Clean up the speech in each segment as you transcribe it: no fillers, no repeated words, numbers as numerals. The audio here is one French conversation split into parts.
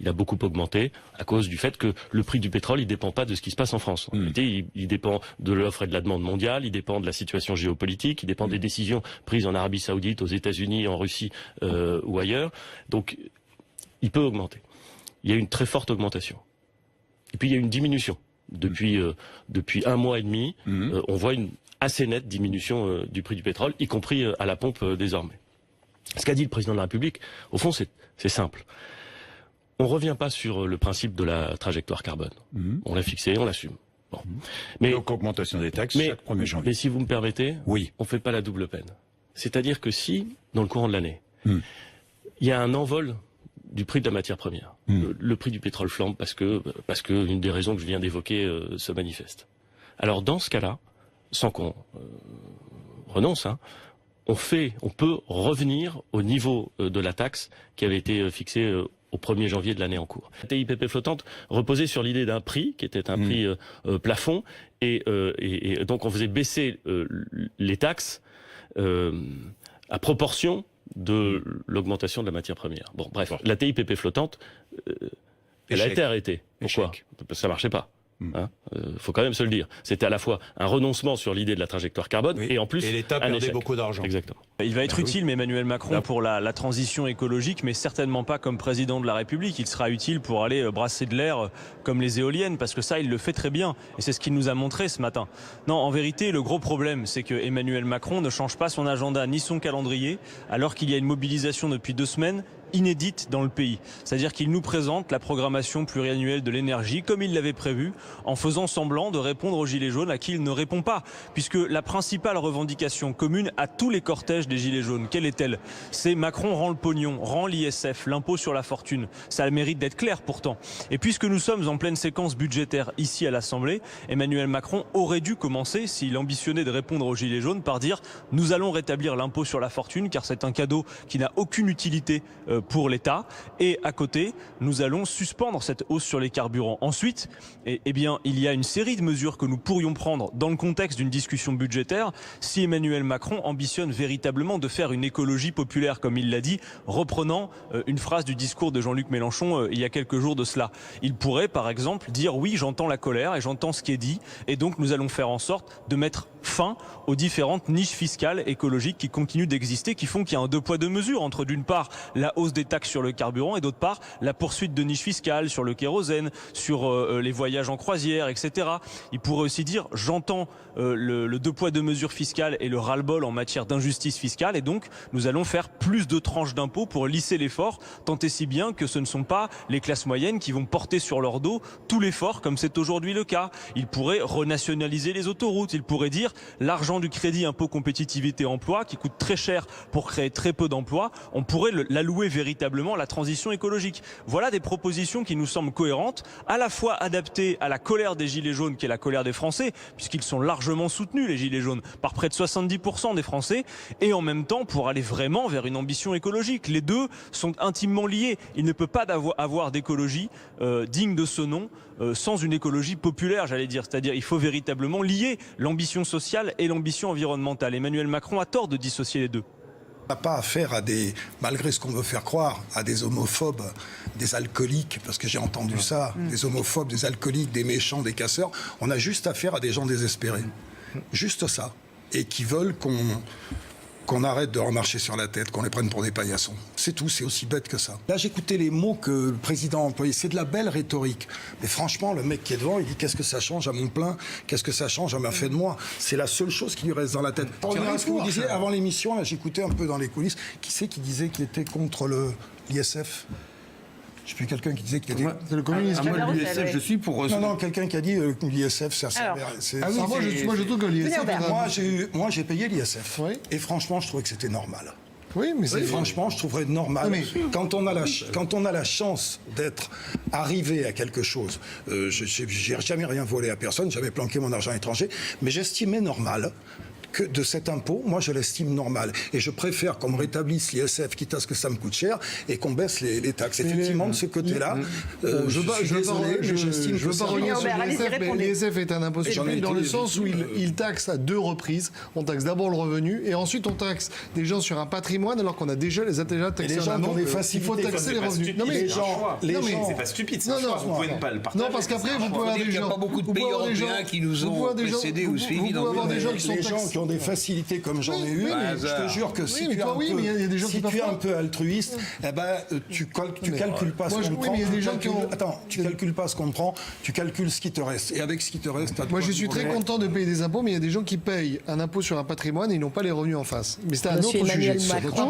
il a beaucoup augmenté à cause du fait que le prix du pétrole, il dépend pas de ce qui se passe en France. En réalité, il dépend de l'offre et de la demande mondiale, il dépend de la situation géopolitique, il dépend des décisions prises en Arabie Saoudite, aux États-Unis, en Russie ou ailleurs. Donc, il peut augmenter. Il y a une très forte augmentation. Et puis, il y a une diminution. Depuis 1 mois et demi, on voit une assez nette diminution du prix du pétrole, y compris à la pompe désormais. Ce qu'a dit le président de la République, au fond, c'est simple. On ne revient pas sur le principe de la trajectoire carbone. On l'a fixé, on l'assume. Bon. Mais, donc augmentation des taxes chaque 1er janvier. Mais si vous me permettez, oui. On ne fait pas la double peine. C'est-à-dire que si, dans le courant de l'année, il y a un envol du prix de la matière première, le prix du pétrole flambe parce que une des raisons que je viens d'évoquer se manifeste. Alors dans ce cas-là, sans qu'on renonce, on peut revenir au niveau de la taxe qui avait été fixée au 1er janvier de l'année en cours. La TIPP flottante reposait sur l'idée d'un prix qui était un prix plafond et donc on faisait baisser les taxes à proportion de l'augmentation de la matière première. Bon, bref, la TIPP flottante, elle a été arrêtée. Pourquoi ? Parce que ça marchait pas. Faut quand même se le dire. C'était à la fois un renoncement sur l'idée de la trajectoire carbone et en plus l'État perdait beaucoup d'argent. Exactement. Il va être utile, mais Emmanuel Macron, pour la transition écologique, mais certainement pas comme président de la République. Il sera utile pour aller brasser de l'air comme les éoliennes, parce que ça, il le fait très bien. Et c'est ce qu'il nous a montré ce matin. Non, en vérité, le gros problème, c'est que Emmanuel Macron ne change pas son agenda ni son calendrier, alors qu'il y a une mobilisation depuis 2 semaines inédite dans le pays. C'est-à-dire qu'il nous présente la programmation pluriannuelle de l'énergie comme il l'avait prévu, en faisant semblant de répondre aux Gilets jaunes à qui il ne répond pas. Puisque la principale revendication commune à tous les cortèges des Gilets jaunes, quelle est-elle? C'est Macron rend le pognon, rend l'ISF, l'impôt sur la fortune. Ça a le mérite d'être clair pourtant. Et puisque nous sommes en pleine séquence budgétaire ici à l'Assemblée, Emmanuel Macron aurait dû commencer, s'il ambitionnait de répondre aux Gilets jaunes, par dire « Nous allons rétablir l'impôt sur la fortune car c'est un cadeau qui n'a aucune utilité pour l'État, et à côté, nous allons suspendre cette hausse sur les carburants. Ensuite, eh bien, il y a une série de mesures que nous pourrions prendre dans le contexte d'une discussion budgétaire si Emmanuel Macron ambitionne véritablement de faire une écologie populaire, comme il l'a dit, reprenant une phrase du discours de Jean-Luc Mélenchon il y a quelques jours de cela. Il pourrait, par exemple, dire oui, j'entends la colère et j'entends ce qui est dit, et donc nous allons faire en sorte de mettre fin aux différentes niches fiscales écologiques qui continuent d'exister, qui font qu'il y a un 2 poids 2 mesures entre d'une part la hausse des taxes sur le carburant et d'autre part la poursuite de niches fiscales sur le kérosène, sur les voyages en croisière, etc. Il pourrait aussi dire j'entends le 2 poids 2 mesures fiscales et le ras-le-bol en matière d'injustice fiscale, et donc nous allons faire plus de tranches d'impôts pour lisser l'effort, tant et si bien que ce ne sont pas les classes moyennes qui vont porter sur leur dos tout l'effort comme c'est aujourd'hui le cas. Il pourrait renationaliser les autoroutes, il pourrait dire l'argent du crédit impôt compétitivité emploi qui coûte très cher pour créer très peu d'emplois, on pourrait l'allouer véritablement à la transition écologique. Voilà des propositions qui nous semblent cohérentes, à la fois adaptées à la colère des Gilets jaunes qui est la colère des Français, puisqu'ils sont largement soutenus les Gilets jaunes par près de 70% des Français, et en même temps pour aller vraiment vers une ambition écologique. Les deux sont intimement liés. Il ne peut pas avoir d'écologie digne de ce nom sans une écologie populaire, j'allais dire. C'est-à-dire il faut véritablement lier l'ambition sociale et l'ambition environnementale. Emmanuel Macron a tort de dissocier les deux. On n'a pas affaire à malgré ce qu'on veut faire croire, à des homophobes, des alcooliques, parce que j'ai entendu ça, des homophobes, des alcooliques, des méchants, des casseurs. On a juste affaire à des gens désespérés. Juste ça. Et qui veulent qu'on arrête de remarcher sur la tête, qu'on les prenne pour des paillassons. C'est tout, c'est aussi bête que ça. Là, j'écoutais les mots que le président a employés. C'est de la belle rhétorique. Mais franchement, le mec qui est devant, il dit « Qu'est-ce que ça change à mon plein? Qu'est-ce que ça change à ma fait de moi ?» C'est la seule chose qui lui reste dans la tête. Pour revenir à ce que vous disiez avant l'émission, là, j'écoutais un peu dans les coulisses. Qui c'est qui disait qu'il était contre l'ISF? Je sais plus, quelqu'un qui disait qu'il était... C'est le communisme. Moi, l'ISF, je suis pour... Non, quelqu'un qui a dit que l'ISF, ça sert... moi, je trouve que l'ISF... Moi, j'ai payé l'ISF. Oui. Et franchement, je trouvais que c'était normal. Oui, mais franchement, je trouverais normal. Quand on a la chance d'être arrivé à quelque chose, j'ai jamais rien volé à personne, jamais planqué mon argent étranger, mais j'estimais normal que de cet impôt, moi je l'estime normal. Et je préfère qu'on me rétablisse l'ISF, quitte à ce que ça me coûte cher, et qu'on baisse les taxes. Effectivement, de ce côté-là, je suis désolé, mais j'estime que ça... L'ISF est un impôt stupide dans le sens où il taxe à 2 reprises. On taxe d'abord le revenu et ensuite on taxe des gens sur un patrimoine alors qu'on a déjà taxé un nom. Il faut taxer les revenus. Non mais c'est pas stupide, c'est un choix. Vous pouvez ne pas le partager. Non, parce qu'après vous pouvez avoir des gens. Il n'y a pas beaucoup de pays européens qui nous ont précédés ou suivis dans des gens qui ont des facilités comme j'en ai eu. Je te jure que si tu es un peu altruiste, tu calcules pas ce qu'on prend. Attends, tu calcules pas ce qu'on prend, tu calcules ce qui te reste. Et avec ce qui te reste, moi je suis très content de payer des impôts, mais il y a des gens qui payent un impôt sur un patrimoine et ils n'ont pas les revenus en face. Mais c'est un autre Emmanuel sujet. Macron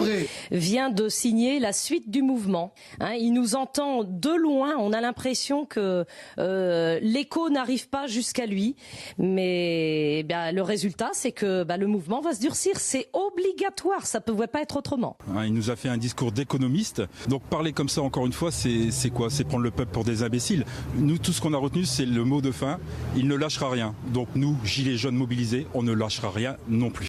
vient de signer la suite du mouvement. Il nous entend de loin. On a l'impression que l'écho n'arrive pas jusqu'à lui. Mais le résultat, c'est que le mouvement va se durcir. C'est obligatoire. Ça ne pouvait pas être autrement. Il nous a fait un discours d'économiste. Donc parler comme ça, encore une fois, c'est quoi? C'est prendre le peuple pour des imbéciles. Nous, tout ce qu'on a retenu, c'est le mot de fin. Il ne lâchera rien. Donc nous, gilets jaunes mobilisés, on ne lâchera rien non plus.